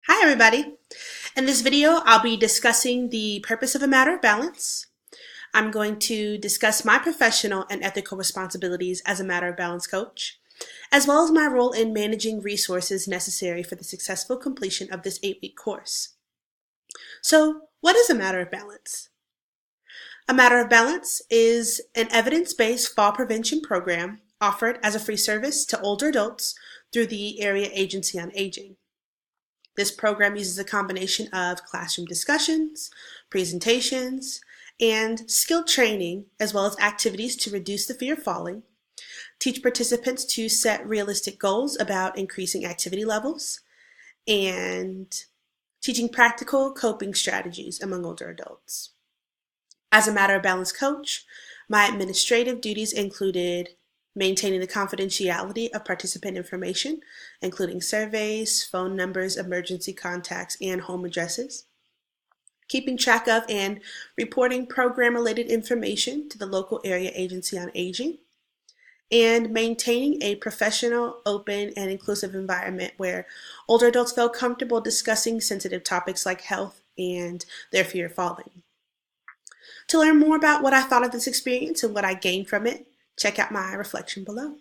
Hi everybody! In this video I'll be discussing the purpose of a matter of balance. I'm going to discuss my professional and ethical responsibilities as a matter of balance coach, as well as my role in managing resources necessary for the successful completion of this 8-week course. So, what is a matter of balance? A matter of balance is an evidence-based fall prevention program offered as a free service to older adults through the Area Agency on Aging. This program uses a combination of classroom discussions, presentations, and skill training, as well as activities to reduce the fear of falling, teach participants to set realistic goals about increasing activity levels, and teaching practical coping strategies among older adults. As a matter of balance coach, my administrative duties included maintaining the confidentiality of participant information, including surveys, phone numbers, emergency contacts, and home addresses, keeping track of and reporting program-related information to the local Area Agency on Aging, and maintaining a professional, open, and inclusive environment where older adults feel comfortable discussing sensitive topics like health and their fear of falling. To learn more about what I thought of this experience and what I gained from it, check out my reflection below.